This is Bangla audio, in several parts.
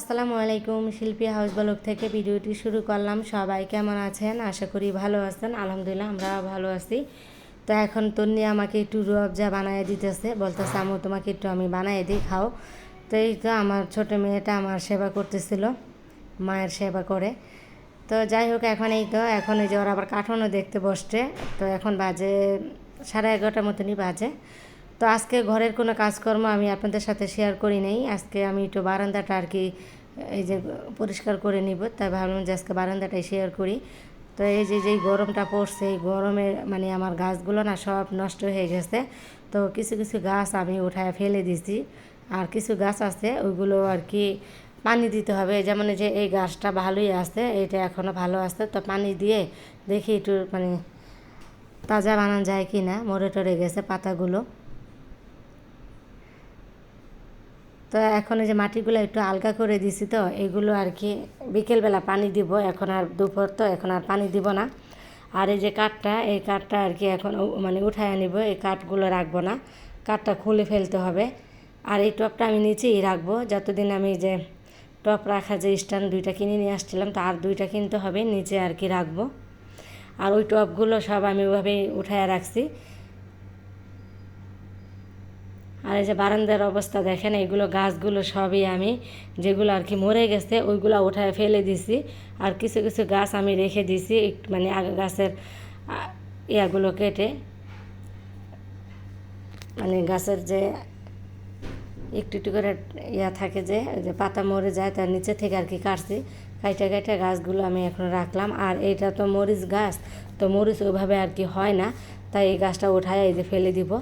আসসালামু আলাইকুম। শিল্পী হাউস ব্লগ থেকে ভিডিওটি শুরু করলাম। সবাই কেমন আছেন? আশা করি ভালো আছেন। আলহামদুলিল্লাহ আমরা ভালো আছি। তো এখন তন্নি আমাকে একটু রুয়াবজা বানিয়ে দিতেছে, বলতেছে আম্মু তোমাকে একটু আমি বানিয়ে দিই, খাও। তো এই তো আমার ছোটো মেয়েটা আমার সেবা করতেছিল, মায়ের সেবা করে। তো যাই হোক, এখন এখন এই যে ওরা আবার কার্টুনও দেখতে বসছে। তো এখন বাজে 11:30 মতনই বাজে। তো আজকে ঘরের কোনো কাজকর্ম আমি আপনাদের সাথে শেয়ার করি নাই। আজকে আমি একটু বারান্দাটা আর কি এই যে পরিষ্কার করে নিব, তাই ভাবলাম যে আজকে বারান্দাটাই শেয়ার করি। তো এই যে যেই গরমটা পড়ছে, এই গরমে মানে আমার গাছগুলো না সব নষ্ট হয়ে গেছে। তো কিছু কিছু গাছ আমি উঠায় ফেলে দিছি, আর কিছু গাছ আছে ওইগুলো আর কি পানি দিতে হবে। যেমন যে এই গাছটা ভালোই আছে, এটা এখনও ভালো আছে, তো পানি দিয়ে দেখি একটু মানে তাজা বানানো যায় কি না। মরে টরে গেছে পাতাগুলো। তো এখন এই যে মাটিগুলো একটু আলগা করে দিছি, তো এগুলো আর কি বিকেলবেলা পানি দিব। এখন আর দুপুর তো, এখন আর পানি দিব না। আর এই যে কাঠটা, এই কাঠটা আর কি এখন মানে উঠায় নিব, এই কাঠগুলো রাখবো না, কাঠটা খুলে ফেলতে হবে। আর এই টপটা আমি নিচেই রাখবো, যতদিন আমি যে টপ রাখা যে স্ট্যান্ড 2টা কিনে নিয়ে আসছিলাম, তো আর 2টা কিনতে হবে, নিচে আর কি রাখবো। আর ওই টপগুলো সব আমি ওইভাবেই উঠায় রাখছি। আর এই যে বারান্দার অবস্থা দেখেন, এইগুলো গাছগুলো সবই আমি যেগুলো আর কি মরে গেছে ওইগুলো উঠায় ফেলে দিছি। আর কিছু কিছু গাছ আমি রেখে দিছি, মানে গাছের ইয়াগুলো কেটে, মানে গাছের যে একটু একটু করে ইয়া থাকে, যে পাতা মরে যায়, তার নিচে থেকে আর কি কাটছি। কাইটা কাইটা গাছগুলো আমি এখন রাখলাম। আর এইটা তো মরিচ গাছ, তো মরিচ ওইভাবে আর কি হয় না, তাই এই গাছটা উঠায় এই যে ফেলে দিব।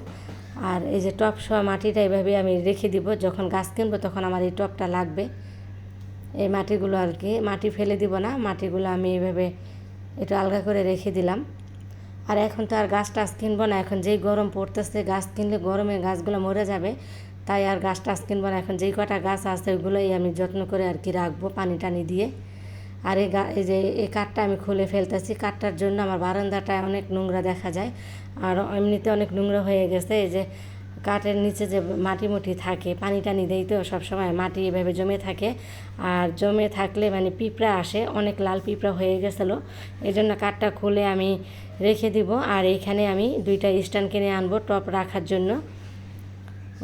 আর এই যে টপ সহ মাটিটা এইভাবে আমি রেখে দিব, যখন গাছ কিনবো তখন আমার এই টপটা লাগবে। এই মাটিগুলো আর কি মাটি ফেলে দিব না, মাটিগুলো আমি এইভাবে একটু আলগা করে রেখে দিলাম। আর এখন তো আর গাছ টাছ কিনবো না, এখন যেই গরম পড়তেছে, গাছ কিনলে গরমে গাছগুলো মরে যাবে, তাই আর গাছ টাছ কিনবো না। এখন যেই কটা গাছ আছে ওইগুলোই আমি যত্ন করে আর কি রাখবো পানি টানি দিয়ে। আর এই যে এই কাঠটা আমি খুলে ফেলতেছি, কাঠটার জন্য আমার বারান্দাটা অনেক নোংরা দেখা যায়, আর এমনিতে অনেক নোংরা হয়ে গেছে। এই যে কাঠের নিচে যে মাটি মুটি থাকে, পানি টানি দেই তো সবসময়, মাটি এভাবে জমে থাকে। আর জমে থাকলে মানে পিঁপড়া আসে, অনেক লাল পিঁপড়া হয়ে গেছিলো। এই জন্য কাঠটা খুলে আমি রেখে দিব। আর এইখানে আমি 2টা স্ট্যান্ড কিনে আনবো টপ রাখার জন্য।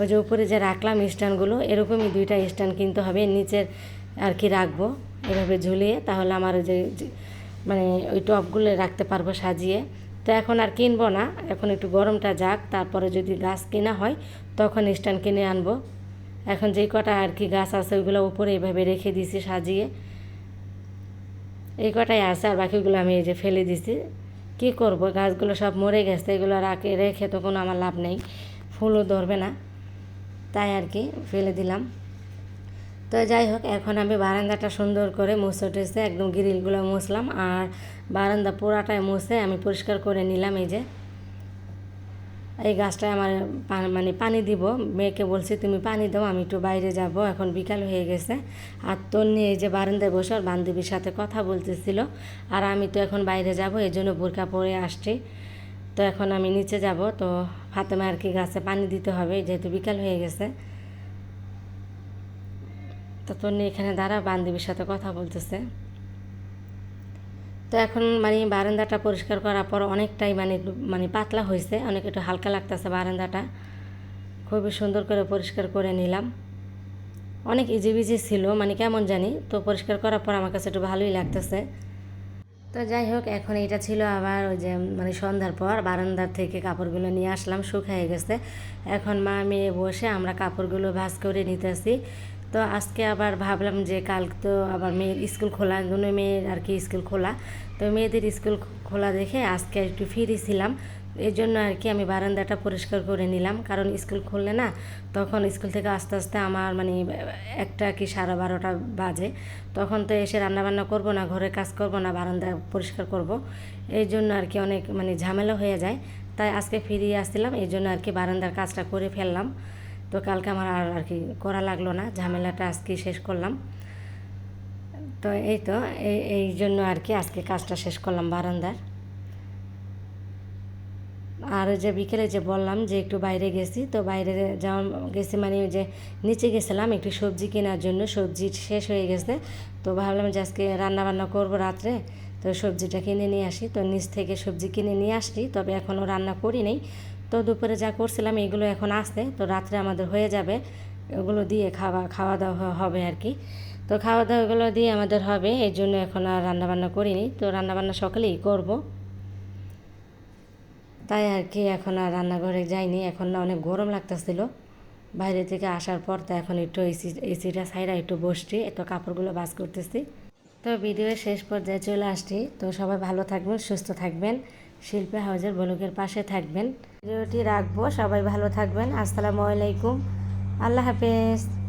ওই যে উপরে যে রাখলাম স্ট্যান্ডগুলো, এরকমই 2টা স্ট্যান্ড কিনতে হবে, নিচের আর কি রাখবো এভাবে ঝুলিয়ে, তাহলে আমার ওই যে মানে ওই টপগুলো রাখতে পারবো সাজিয়ে। তো এখন আর কিনবো না, এখন একটু গরমটা যাক, তারপরে যদি গাছ কেনা হয় তখন স্ট্যান্ড কিনে আনবো। এখন যেই কটা আর কি গাছ আছে ওইগুলো উপরে এইভাবে রেখে দিছি সাজিয়ে, এই কটাই আছে, আর বাকিগুলো আমি এই যে ফেলে দিছি। কি করব, গাছগুলো সব মরে গেছে, এগুলো রেখে তো কোনো আমার লাভ নেই, ফুলও ধরবে না, তাই আর কি ফেলে দিলাম। তো যাই হোক, এখন আমি বারান্দাটা সুন্দর করে মুছে উঠেছে, একদম গ্রিলগুলো মুছলাম, আর বারান্দা পুরাটাই মুছে আমি পরিষ্কার করে নিলাম। এই যে এই গাছটায় আমার মানে পানি দিব, মেয়েকে বলছি তুমি পানি দাও, আমি একটু বাইরে যাব, এখন বিকাল হয়ে গেছে। আর তন্নি এই যে বারান্দায় বসে ওর বান্ধবীর সাথে কথা বলতেছিল, আর আমি তো এখন বাইরে যাব, এই জন্য বোরকা পরে আসছি। তো এখন আমি নিচে যাব, তো ফাতেমা আর কি গাছে পানি দিতে হবে, যেহেতু বিকাল হয়ে গেছে। তো তন্নি এখানে দাঁড়া বান্ধবীর সাথে কথা বলতেছে। তো এখন মানে বারান্দাটা পরিষ্কার করার পর অনেকটাই মানে পাতলা হয়েছে, অনেক একটু হালকা লাগতেছে বারান্দাটা। খুবই সুন্দর করে পরিষ্কার করে নিলাম, অনেক ইজিবিজি ছিল, মানে কেমন জানি, তো পরিষ্কার করার পর আমার কাছে একটু ভালোই লাগতেছে। তো যাই হোক, এখন এটা ছিল আবার ওই যে মানে সন্ধ্যার পর বারান্দার থেকে কাপড়গুলো নিয়ে আসলাম, শুকিয়ে গেছে। এখন মা মেয়ে বসে আমরা কাপড়গুলো ভাঁজ করে নিতেছি। তো আজকে আবার ভাবলাম যে কাল তো আবার মেয়ের স্কুল খোলা, দুনো মেয়ের আর কি স্কুল খোলা, তো মেয়েদের স্কুল খোলা দেখে আজকে একটু ফ্রি ছিলাম, এই জন্য আর কি আমি বারান্দাটা পরিষ্কার করে নিলাম। কারণ স্কুল খুললে না, তখন স্কুল থেকে আস্তে আস্তে আমার মানে 1টা কি 12:30 বাজে, তখন তো এসে রান্নাবান্না করব না, ঘরের কাজ করব না, বারান্দা পরিষ্কার করব, এই জন্য আর কি অনেক মানে ঝামেলা হয়ে যায়। তাই আজকে ফিরিয়ে আসছিলাম, এই জন্য আর কি বারান্দার কাজটা করে ফেললাম। তো কালকে আমার আর কি করা লাগলো না, ঝামেলাটা আজকে শেষ করলাম। তো এই তো এই জন্য আর কি আজকে কাজটা শেষ করলাম বারান্দার। আর ওই যে বিকেলে যে বললাম যে একটু বাইরে গেছি, তো বাইরে যাওয়া গেছি মানে ওই যে নিচে গেছিলাম একটু সবজি কেনার জন্য, সবজি শেষ হয়ে গেছে। তো ভাবলাম যে আজকে রান্নাবান্না করবো রাত্রে, তো সবজিটা কিনে নিয়ে আসি। তো নিচ থেকে সবজি কিনে নিয়ে আসছি, তবে এখনও রান্না করি নাই। তো দুপুরে যা করছিলাম এগুলো এখন আসতে, তো রাত্রে আমাদের হয়ে যাবে, ওগুলো দিয়ে খাওয়া দাওয়া হবে আর কি। তো খাওয়া দাওয়াগুলো দিয়ে আমাদের হবে, এই জন্য এখন আর রান্নাবান্না করিনি। তো রান্নাবান্না সকালেই করব, তাই আর কি এখন আর রান্নাঘরে যাইনি। এখন না অনেক গরম লাগতেছিল বাইরে থেকে আসার পর, তো এখন একটু এসিটা ছাইরা একটু বসছি, একটু কাপড়গুলো ভাঁজ করতেছি। তো ভিডিওর শেষ পর্যায়ে চলে আসছি। তো সবাই ভালো থাকবেন, সুস্থ থাকবেন, শিল্পী হাউজের ব্লগের পাশে থাকবেন। ভিডিওটি রাখবো, সবাই ভালো থাকবেন। আসসালামু আলাইকুম, আল্লাহ হাফেজ।